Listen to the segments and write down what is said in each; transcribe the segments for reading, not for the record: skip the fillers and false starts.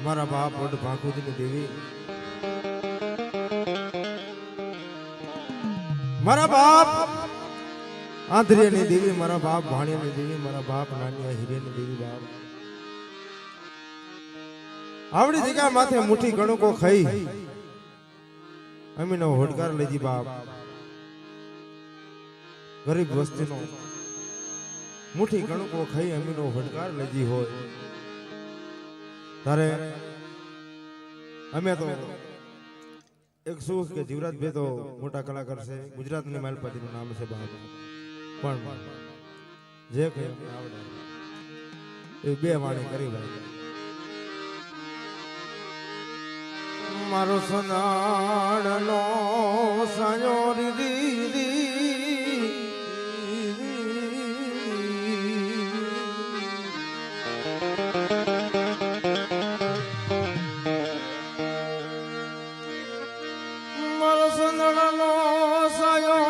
મારા બાપ વડ ભાખુદની દેવી, મારા બાપ આંધ્રિયાની દેવી, મારા બાપ ભાણિયાની દેવી, મારા બાપ નાનિયા હીરેની દેવી બાપ આવડી જગ્યા માથે મુઠ્ઠી ગણુકો ખાઈ અમીનો હોડકાર લેજી બાપ ગરીબ વસ્તીનો મુઠ્ઠી ગણુકો ખાઈ અમીનો હોડકાર લેજી હોય તારે અમે તો એક સુખ કે જીવરાજ ભાઈ તો મોટા કલાકાર છે, ગુજરાતની માલપતિનું નામ છે બાપ, પણ જે કઈ આવડે એ બે વાણી કરી ભાઈ. મારો સનાડનો સાયો રીદી મારો સનાડનો સાયો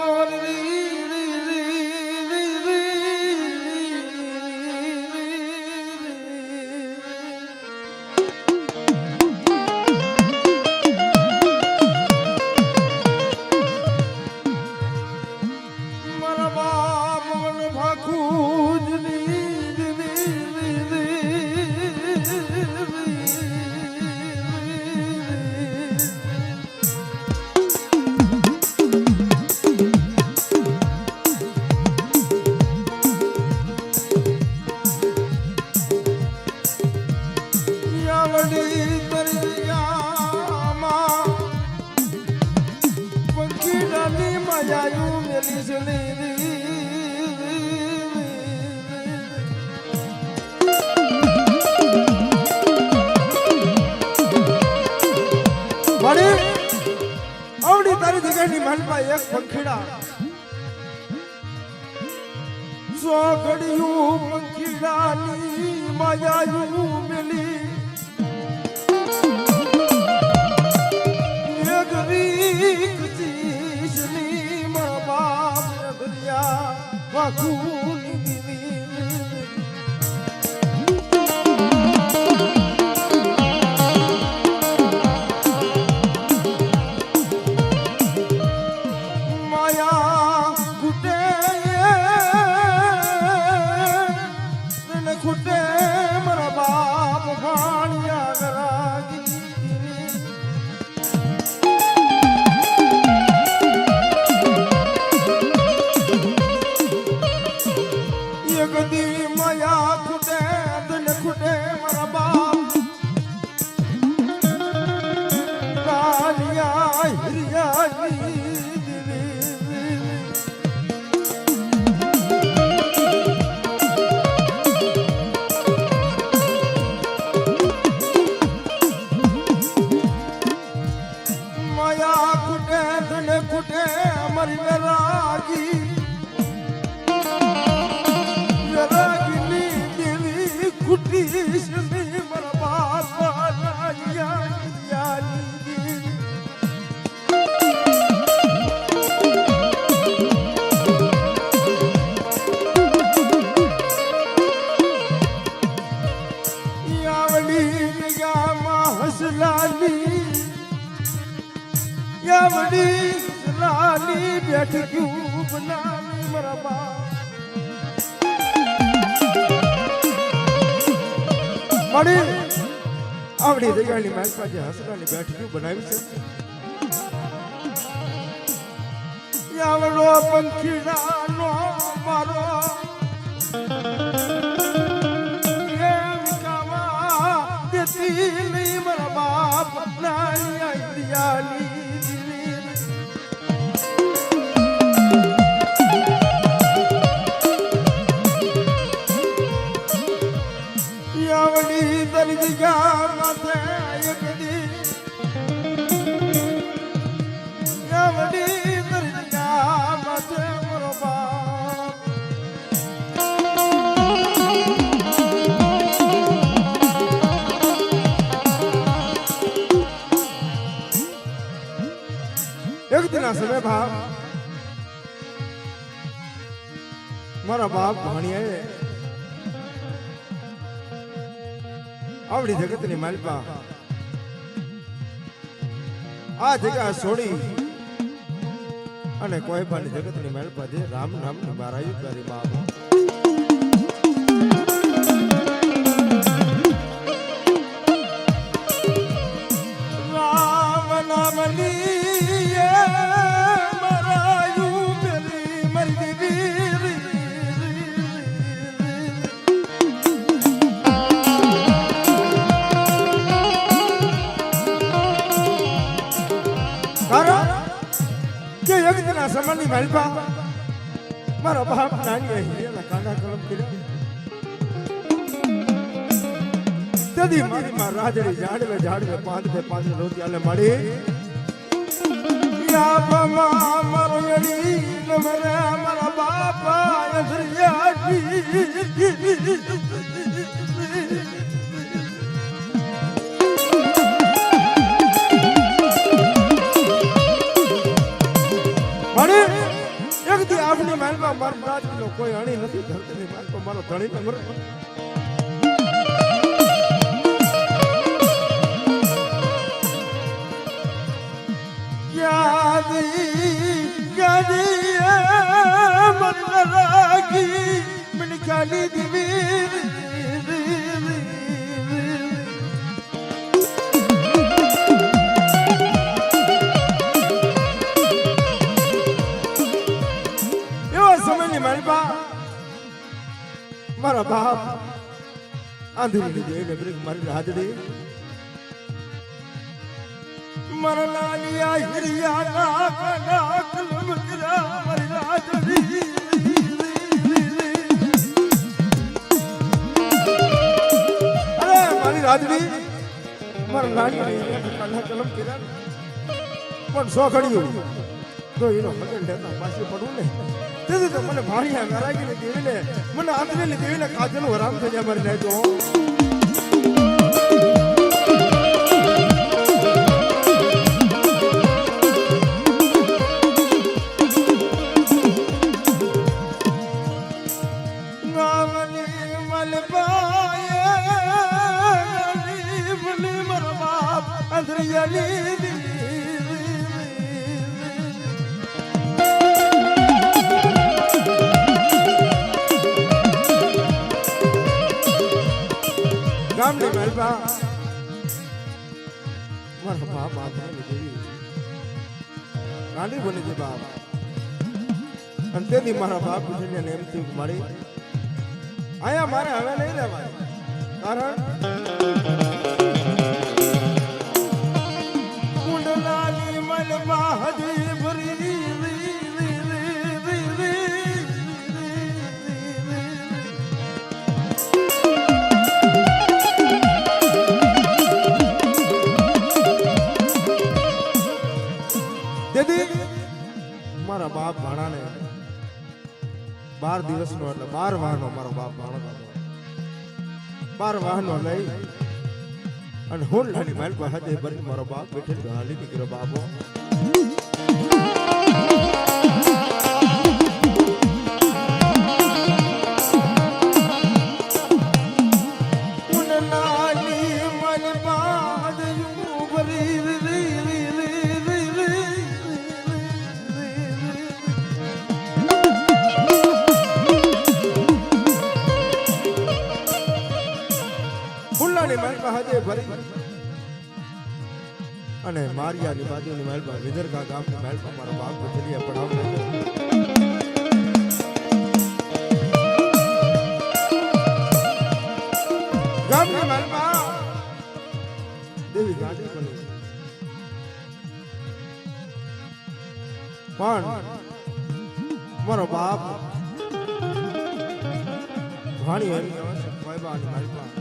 આવડી તારી જગ્યાની માલમાં એક પંખીડા સો ઘડિયું પંખીડાની માયાયું મેલી એક રીક ચીજની મા બાપ દરિયા વાકુની દીવી આવડી જગ્યાની મારી પાસે હસરાની બેઠકી બનાવી છે. આવડો પંખીડાનો મારો દેતી નહીં મારા બાપ નાની દિયાલી આવડી તારી જગ્યા માથે એક દી આવડી તારી જગ્યા માથે મારો બાપ એક દિના સમય બાપ મારા બાપ ભાણિયાએ આવડી જગતની માલપા આ જગ્યા છોડી અને કોઈ પણ જગતની માલપા જે રામ નામની મારાયું કરી બાબા સમયની માલપા મારો બાપ નાની હીરાના કાંડા કલમ કર્યા તેથી મારી માં રાજડી જાડવે જાડવે પાંદડે રોતી આલે મળી મારો યડી મને મારા બાપા આપની માલમાં મારો રાજનો કોઈ અણી નથી ધરતીની માલમાં મારો ધણી નંબર મારા બાપ આંધળી લીધી એને બ્રેક મારી હાજરી મારા લાલિયા હિરિયા ના કલમ કરા મારી હાજરી અરે મારી હાજરી મારા લાલિયા કલમ કરા પણ સોખડ્યું તો એનો મગન લેતા પાછી પડવું ને તો મને ભાણિયા ગરાગીને દેવીને મને આંતરેલી દેવીને કાજલ હરામ થઈ જાય મારી નાખો ગામની માલપા મારા બાપ આંધળી દેવી ગાંડી બની ગઈ બાપ અને તેથી મારા બાપ પૂછીને એમ થયું મારી આયા મારે હવે નહીં રહેવાય કારણ કુંડલાની મલમાં હજી ભરી મારા બાપ ભાણાને 12 દિવસનો એટલે 12 વાહનો મારો બાપ ભાણો હતો 12 વાહનો લઈ અને હોલની માલ પર હદે ભરી મારો બાપ બેઠે હાલી નીકળ્યો બાપો અને મારિયાની બાજુની મહેલ પર વિદરકા ગામની મહેલ પર મારો બાપ બચલિયા પડાવને ગામની મહેલમાં દેવી ગાડી બની પણ મારો બાપ ભાણી એની આવશે ફાયબાની મહેલમાં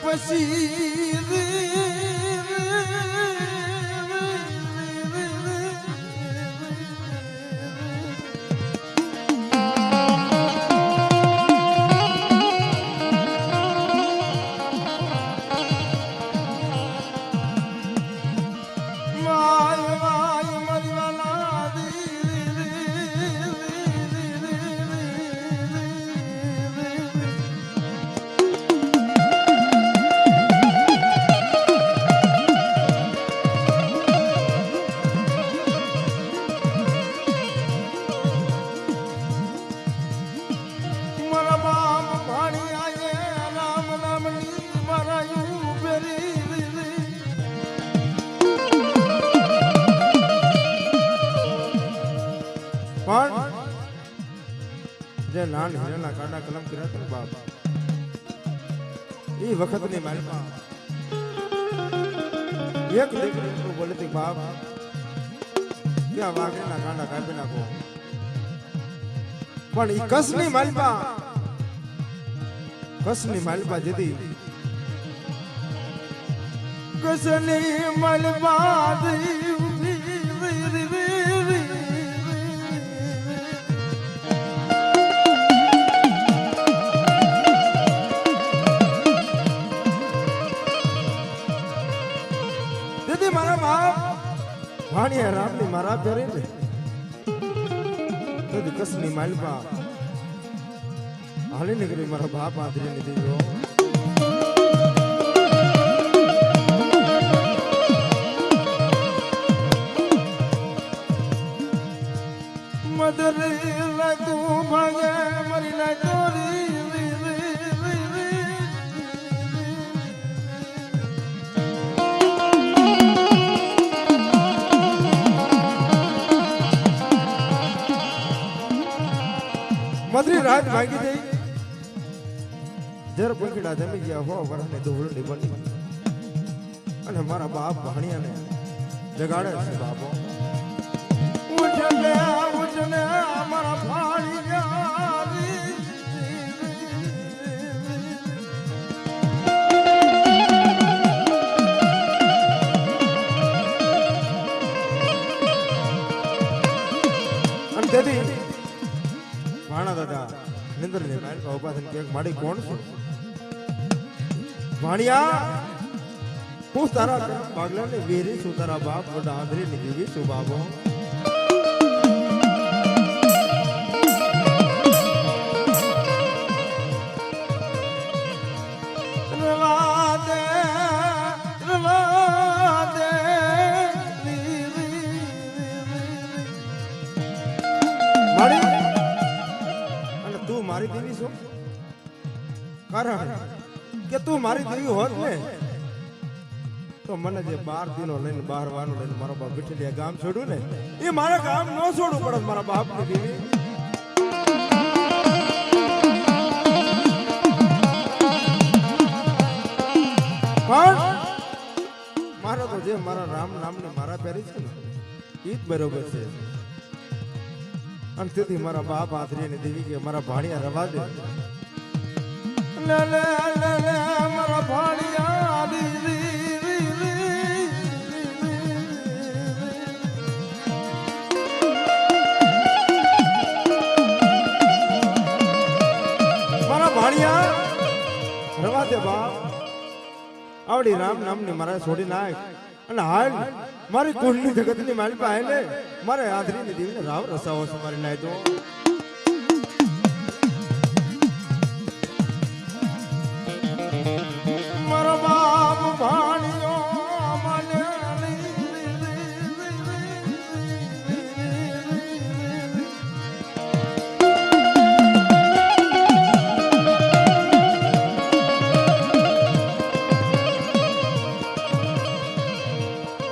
પછી જે નાન હીરાના કાંડા કલમ કર્યા હતા ને બાપ એ વખતની માલમાં એક દીકરી બોલે હતી બાપ કે આ વાઘરીના કાંડા કાપી નાખો પણ એ કસની માલપા જેથી કસની માલપા દીદી મારા બાપ ભાણિયા રામની મારા પેરે ને તો કસની માલપા હાલી નીકળી મારા બાપ આદરી નીધી જો મદરે તું ભાગે મરી ના ચોરી મદરી રાત ભાગી ગઈ જર પંખીડા જમી ગયા હો વરાને ધૂળની બની અને મારા બાપ ભાણિયાને જગાડે છે બાપો ઉઠને મારા ભાણિયા અને તેથી ભાણા દાદા નિંદર ને મારી ઉભા થઈને કે માડી કોણ છું ભાણિયા હું તારા પાગલા ને વેરી છું તારા બાપ મોટા આંધરી ની દીવી છું બાબો મારી દેવી છો કારણ કે તું મારી દેવી હોત ને તો મને જે 12 દિનો લઈને 12 વાનો લઈને મારો બાપ બેઠેલી ગામ છોડું ને એ મારા ગામ ન છોડવું પડે મારા બાપ ની દેવી પણ મારો તો જે મારા રામ નામ ને મારા પેરી છે ને એ જ બરોબર છે અને તેથી મારા બાપ આદરી ને દેવી કે મારા ભાણિયા રવા દે લે લે લે લે મારા ભાણિયા મારા ભાણિયા રવા દે બાપ આવડી રામ નામની મારા છોડી નાખ અને હાલ મારી કુળની જગતની મારી પાસે ને મારે આદરીની દેવીને રાવ રસાવો છે મારી નાય તો મારો બાપ ભાણિયો મને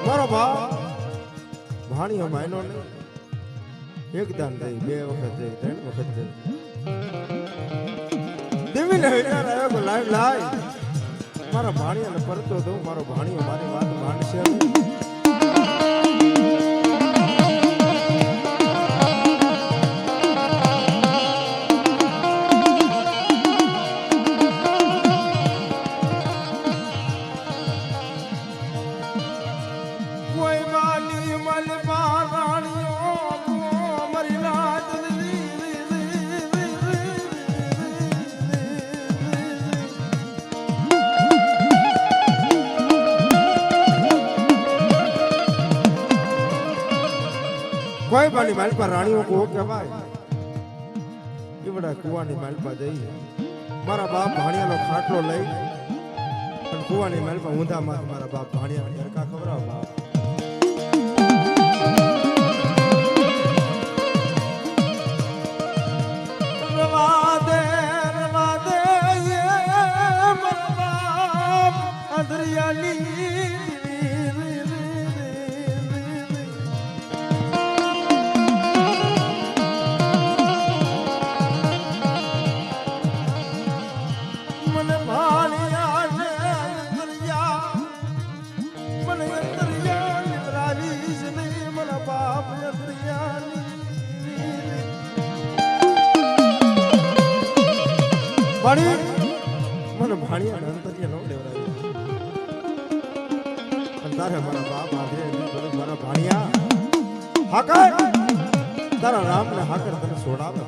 મારો બાપ ભાણિયો માયનો ને એક દાન દઈ 2 વખત દઈ 3 વખત દઈ દેવીને વિચાર આવ્યો કે લાય મારા ભાણિયાને પરતો દઉં મારો ભાણિયો મારી વાત માનશે કોઈ બાની માલપા રાણીઓ કો કહેવાય એવડા કુવાની માલપા જઈ મારા બાપ ભાણિયાનો ખાટલો લઈ અને કુવાની માલપા ઊંધા માં મારા બાપ ભાણિયાને હરકા ખવરાવ બાપ રવા દે મારા બાપ અંધરિયાલી મારી મને ભાણિયા અંતરિયા નો લેવરાય અને તારે મારા બાપ આધે બોલો મારા ભાણિયા હાકર તારા રામ ને હાકર તને છોડાવે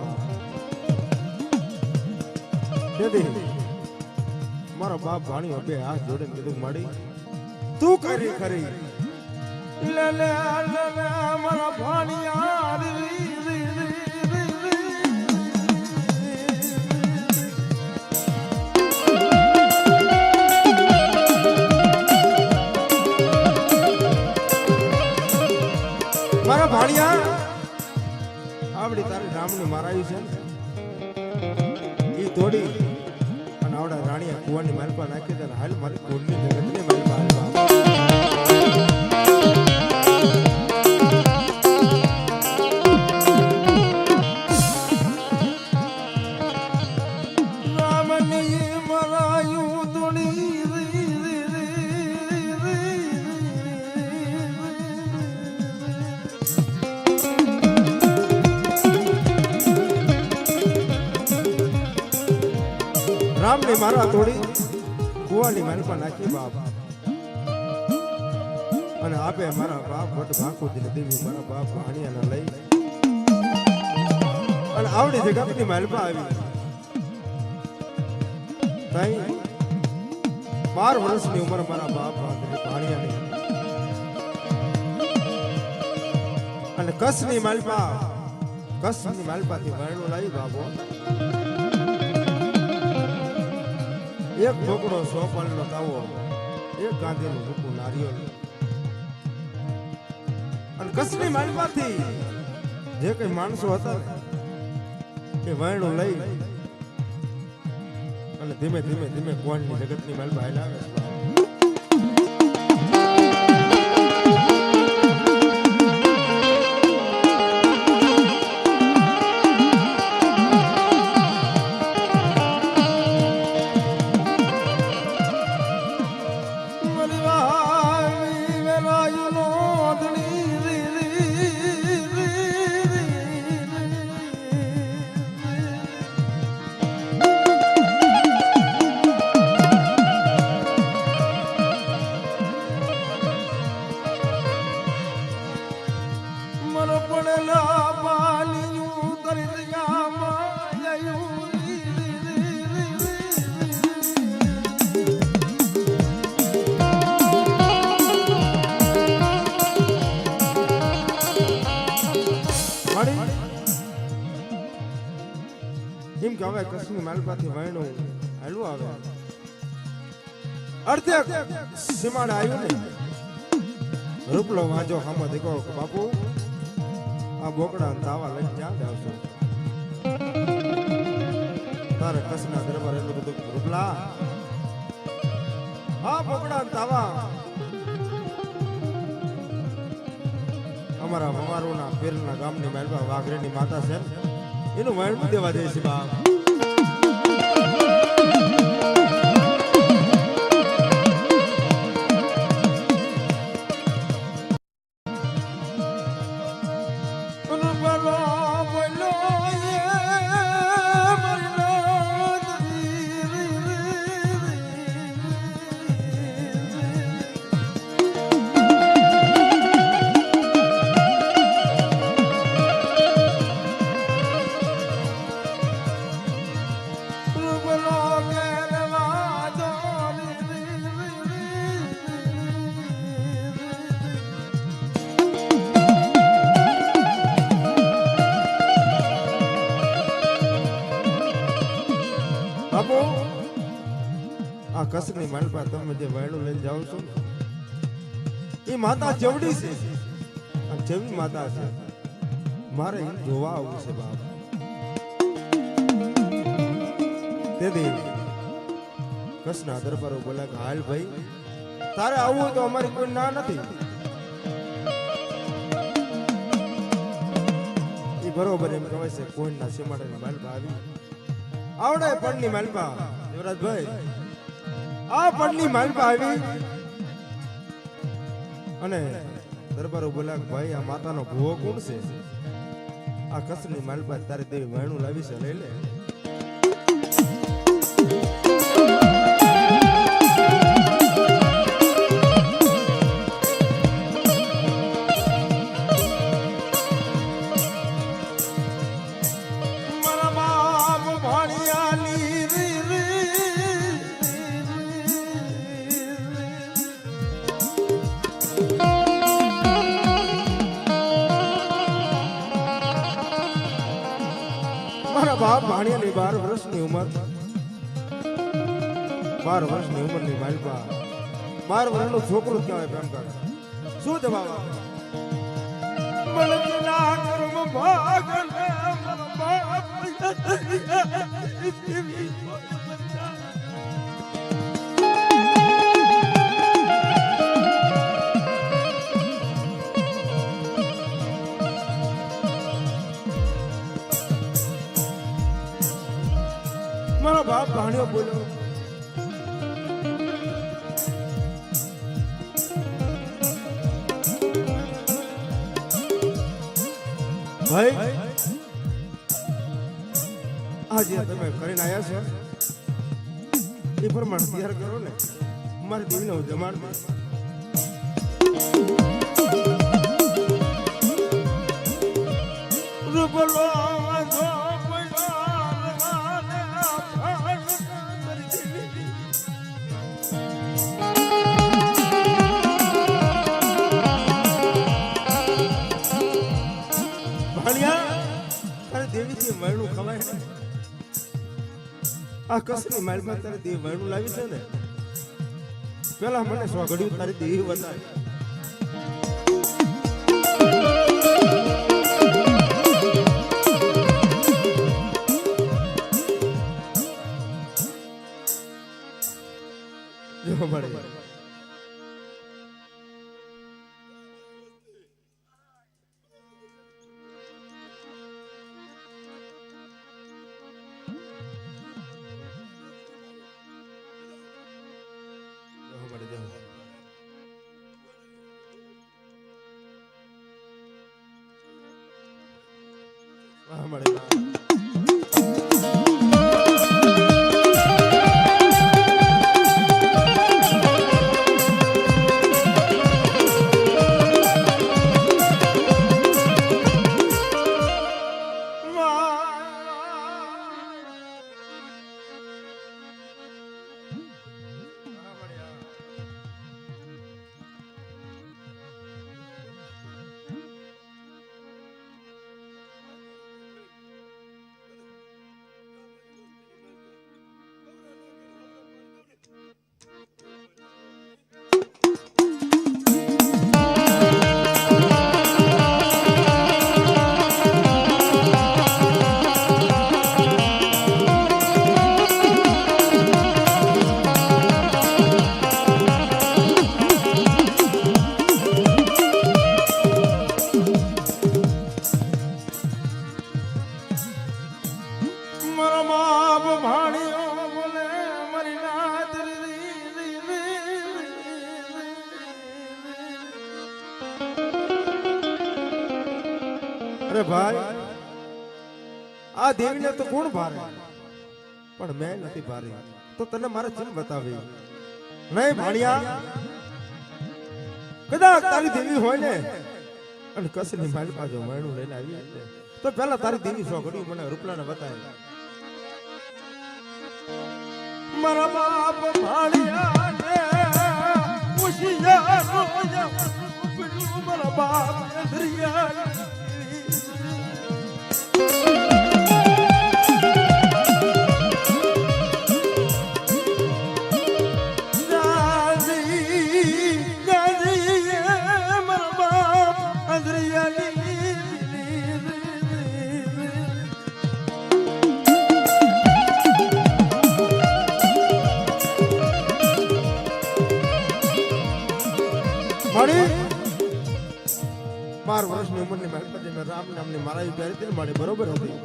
તેથી મારા બાપ ભાણિયો બે હાથ જોડે કીધું માડી તું કરી ખરી લે લે મારા ભાણિયા મારા ભાણિયા આવડી તારી રામની મારાયું છે ને ઈ તોડી અને આવડા રાણીયા કુવાની માલપા નાખી દે હાલ મારી કુળની જગતની માલપા રામની મારા તોડી કુવાની માલપા નાખી બાપ અને આપે મારા બાપ વટ ભાકુદી દેવી મારા બાપ ભાણિયાને લઈ અને આવડી જગતની માલપા આવી તઈ 12 વર્ષની ઉંમર મારા બાપ ભાણિયાની અને કસની માલપાથી વર્ણો લાવી બાપો એક ઢોકળો 100 પાણીનો તાવો એક ગાંધીનું ભૂખું નારિયેળ અને કસની માલપાથી જે કઈ માણસો હતા એ વર્ણો લઈ અને ધીમે ધીમે કોણની જગતની માલપા હાલ્યા આવે એમ કે હવે કસની માલપાથી વાયણું હાલું આવે અર્ધે સીમાડે આવ્યું ને રૂપલો વાંજો હામો દેખો બાપુ આ બોકડા તાવા લઈને ક્યાં આવશો તારે કસના દરબાર એટલું બધું રૂપલા આ બોકડા તાવા અમારા મમારુના પીરના ગામની માલપા વાઘરેની માતા છે એનું વાયણું દેવા દે છે બાપ આ કસની માલપા તમે જે વાયણું લઈને જાઓ છો એ માતા જવડી છે અને જેવી માતા છે મારે એ જોવા આવવું છે બાપ તેથી કસના દરબારો બોલ્યા કે હાલ ભાઈ તારે આવવું હોય તો અમારી કોઈ ના નથી એ બરોબર એમ કહેવાય છે કોઈના સીમાડાની માલપા આવી આવડે પડની માલપા યુવરાજભાઈ આ પડની માલપા આવી અને દરબારો બોલ્યા ભાઈ આ માતાનો ભૂવો કોણ છે આ કસની માલપા તારે દેવી વાયણું લાવી છે લઈ લે બાપ ભાણિયાની 12 વર્ષની ઉંમર 12 વર્ષની ઉંમરની માલપા 12 વર્ષનો છોકરો કહેવાય પ્રેમ કરે શું જવાબ આપે મલકના કર્મ ભાગને મારો બાપ ભાણ્યો બોલ્યો ભાઈ આજે તમે કરીને આવ્યા છો એ પ્રમાણે તૈયાર કરો ને મારી દેવીને હું જમાડ મરણું ખવાય ને આ કસની માલમાં તારે દેવ મરણું લાવી છે ને પેલા મને સ્વાગડ્યું તારી દેવી બતાવી જો મળે અરે ભાઈ આ દેવીને તો કોણ ભારે પણ મેં નથી ભારી તો તને મારે ચીન બતાવી નહીં ભાણિયા કદાચ તારી દેવી હોય ને અને કસની મારી પાસે મરણું લઈને આવી તો પહેલા તારી દેવી સોગડી મને રૂપલાને બતાવી મારા બાપ ભાણિયા ને ઉશિયા રોયા મારા બાપ દરિયા બાર વર્ષની ઉંમરની માલપતિને રામ નામની મારા પ્યારી હતી મારી બરોબર હતી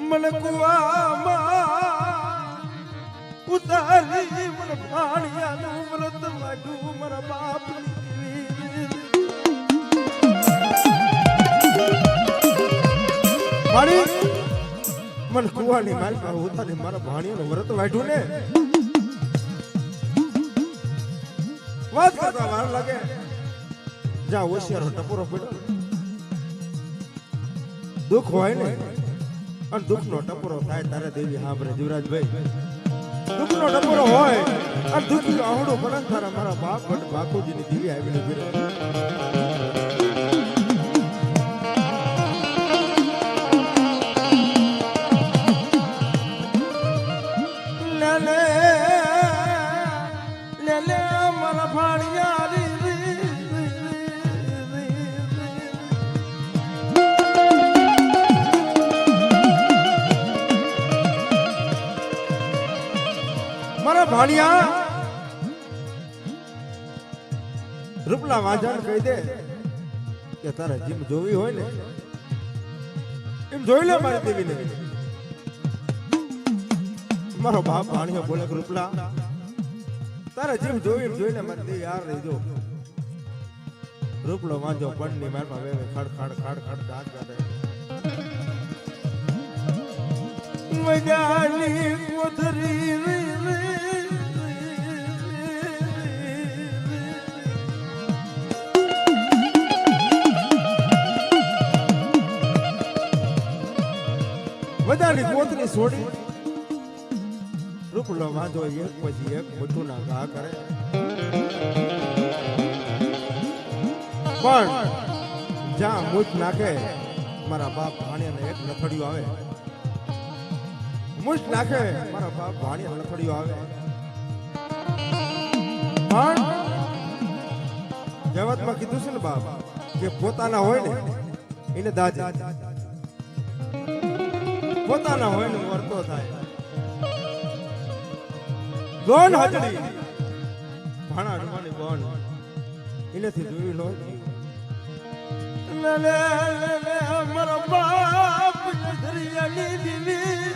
મને કુવામાં ઉતારી મને પાણીયાનું વ્રત વાગ્યું મારા બાપની મારી મને કુવાની માલપા ઉતારી મારા ભાણિયાનું વ્રત વાગ્યું ને વાત કરતા વાર લાગે જા હોશિયારો ટપોરો પડ્યો દુઃખ હોય ને અને દુઃખનો ટપોરો થાય તારે દેવી સાંભળે જીવરાજભાઈ દુઃખનો ટપોરો હોય અને દુઃખી આવડો બને તારા મારા બાપ ભટ્ટ બાપુજીની દેવી આવીને ભીડે લે મારા ભાણિયા મારા ભાણિયા રૂપલા વાજાને કહી દે કે તારે જીમ જોવી હોય ને એમ જોઈ લે મારી દેવીને. મારો બાપ ભાણિયો બોલે રૂપલા તારે જીમ જોવી એમ જોઈ લે મારી દેવી યાર રહી જો. રૂપલો વાંજો પણની મારમાં વેવે ખડ ખડ ખડ ખડ દાંત કાઢે. મજાની કોથરી બધાની કોથરી છોડી રૂપલો વાંધો એક પછી એક મોટું ના ઘા કરે. પણ જ્યાં મૂછ નાખે મારા બાપ ભાણિયાને એક નથડિયું આવે. મૂછ નાખે મારા બાપ ભાણિયા નથડિયું આવે. પણ કહેવતમાં કીધું છે ને બાપ કે પોતાના હોય ને એને દાજે, પોતાના હોય ને વર્તો થાય. ગોન હાજરી ભાણા રમાની ગોન એનેથી જોયું લો. મારા બાપ નજરિયાની દીવી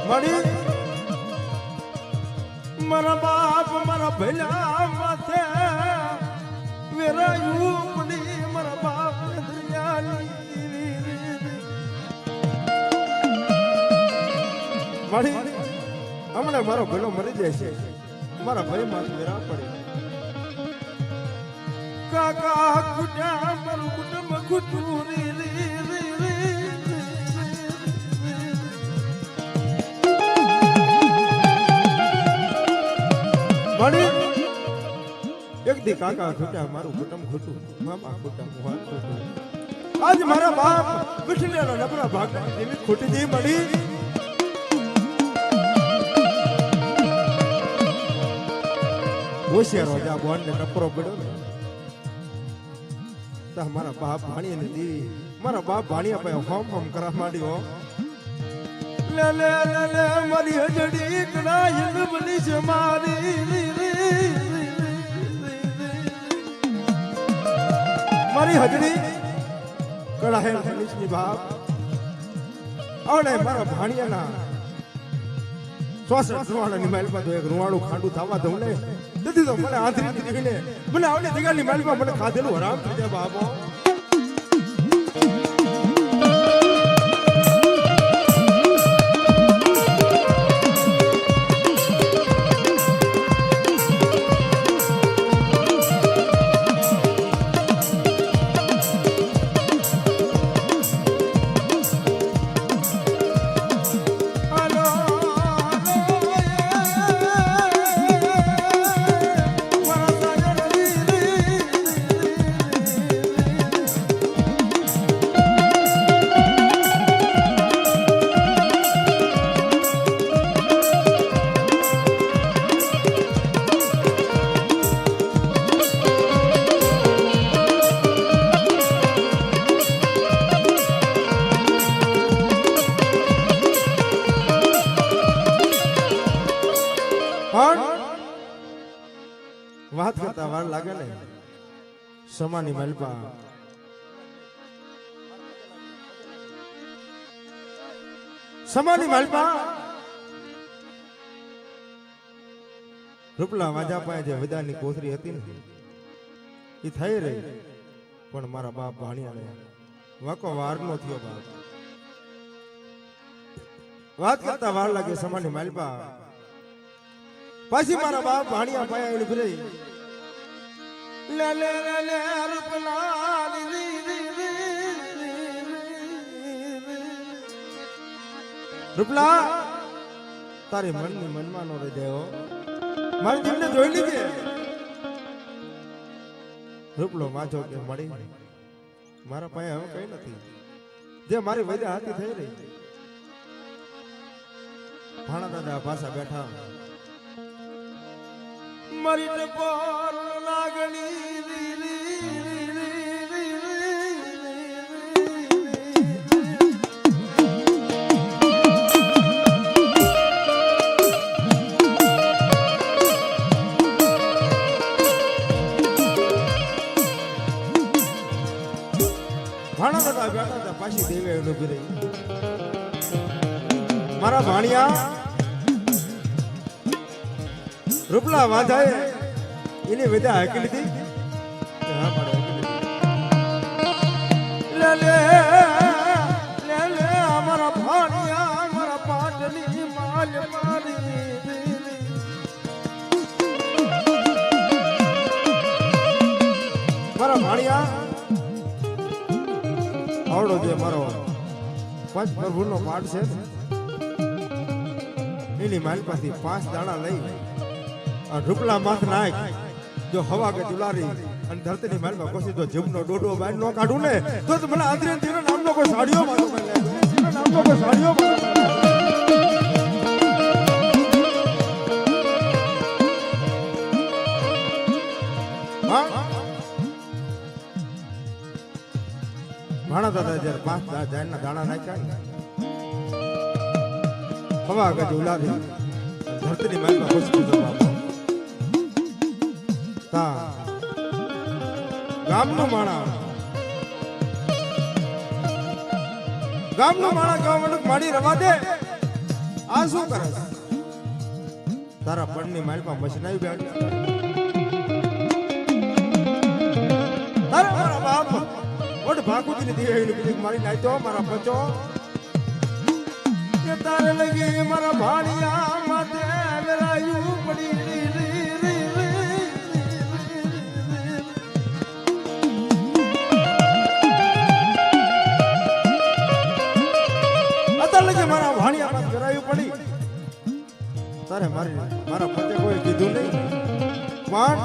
મળી મારા બાપ મારા ભલા માથે વેરાયું પડી. મારા બાપ નજરિયાની મળી હમણાં મારો ભલો મરી જશે. મારા ભાઈ માં વેરા પડી. કાકા કુટા મારું કુટુંબ કુટુરી મળી એક દી કાકા ખૂટા મારું કુટુંબ ખૂટું મામા કુટુંબ હું ખૂટું. આજ મારા બાપ વિઠલેનો નબળા ભાગ એવી ખોટી દી મળી. હોશિયાર રાજા બોન ને ટપરો પડ્યો ને તો મારા બાપ ભાણિયા ને દેવી મારા બાપ ભાણિયા પાસે હોમ હોમ કરા માંડ્યો. લે લે લે લે મારી હજડી કડાય ન બની છે મારી મારી હજડી કડાય બની છે બાપ. આવડે મારા ભાણિયાના 64 રૂવાડાની માલમાં તો એક રૂવાડું ખાંડું થવા દઉં ને તેથી તો મને આંધળી દીકરીને મને આવડે દિગાની માલમાં મને ખાધેલું હરામ થઈ જાય બાપો. વાત કરતા વાર લાગે ને સમાની મલપા સમાની મલપા રૂપલા વાજા પાસે જે વિદાની કોથરી હતી ને એ થઈ રહી. પણ મારા બાપ ભાણિયાને વાકો વાર નો થયો બાપ. વાત કરતા વાર લાગે સમાની મલપા પાછી મારા બાપ ભાણિયા પાયા એની ભરે લે લે લે રૂપલા રૂપલા તારી મનની મનમાં નો રહી દેવો મારી જીવને જોઈ લીધે. રૂપલો વાંચો કે મળી મારા પાસે હવે કઈ નથી જે મારી વૈદ્ય હાથી થઈ રહી ભાણા દાદા પાછા બેઠા મારી ટપોર લાગણી ભાણા દાદા બેઠા હતા પાછી દેવે ઉભી રહી મારા ભાણિયા રૂપલા વાંધાએ એની વિદા હાકી લીધી હા મારે લે લે લે લે અમારા ભાણિયા અમારા પાટલી માલ મારી મારા ભાણિયા આવડો જે મારો પાંચ પ્રભુનો પાઠ છે એની માલપાથી 5 દાણા લઈ રૂપલા માથ નાખ જો હવા કે તુલારી અને ધરતીની માલમાં કોશી તો જીવનો ડોડો બહાર નો કાઢું ને તો મને આંતરે તેનો નામનો કોઈ સાડીઓ મારો મને તેનો નામનો કોઈ સાડીઓ ભાણા દાદા જ્યારે 5 જાયના દાણા નાખ્યા હવા કે ઉલારી ધરતીની માલમાં કોશી તો ગામનો માણા ગામનું માડી રવા દે આ શું કરે તારા પડની માલમાં મશનાઈ બેઠ તારા મારા બાપ ઓડ ભાગુજીની દેવીની પીઠ મારી નાખ્યો મારા પચો કે તારે લગી મારા ભાણિયા માથે વેરાયું પડી મારા ભાણિયા કરાયું પડી તારે મારા પતે કોઈ કીધું નહીં પણ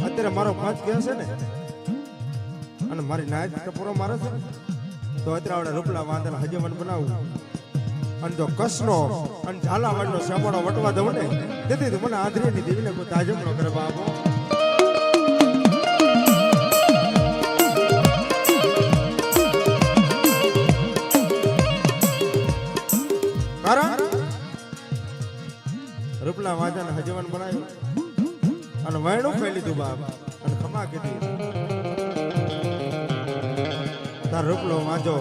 અત્યારે મારો પાંચ કહે છે ને અને મારી નાયક ટપોરો મારે છે તો અત્યારે આપણે રૂપલા વાંધેલા હજેવન બનાવું અને જો કસનો અને ઝાલાવાડનો સાંભળો વટવા દઉં ને તેથી મને આંધળીની દેવીને કોઈ તાજમનો કરે બાપો રૂપલા વાજાને હજવન બનાવ્યું અને વૈણું ખાઈ લીધું બાપ અને ખમા કીધી તાર રૂપલો વાંજો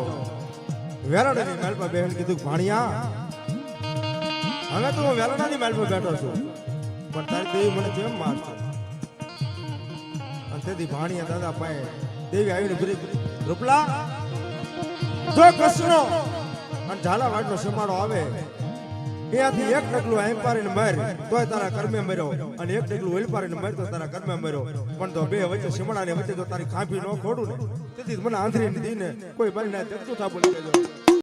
વેરાડાની માલમાં બેહન કીધું ભાણિયા હવે તો હું વેરાડાની માલમાં બેઠો છું પણ તારી દેવી મને જેમ મારશે અને તેથી ભાણિયા દાદા પાસે દેવી આવીને ફરી રૂપલા જો કસનો અને ઝાલાવાડનો સમાડો આવે ત્યાંથી એક ડગલું એમ્પારીને માર તોય તારા કર્મે મર્યો અને એક ડગલું વેલપારીને માર તો તારા કર્મે મર્યો પણ તો બે વચ્ચે સિમડાની વચ્ચે તો તારી ખાંભી ન ખોડું ને તેથી મને આંધળીને દીને કોઈ બારી ના જગતું થા બોલી દેજો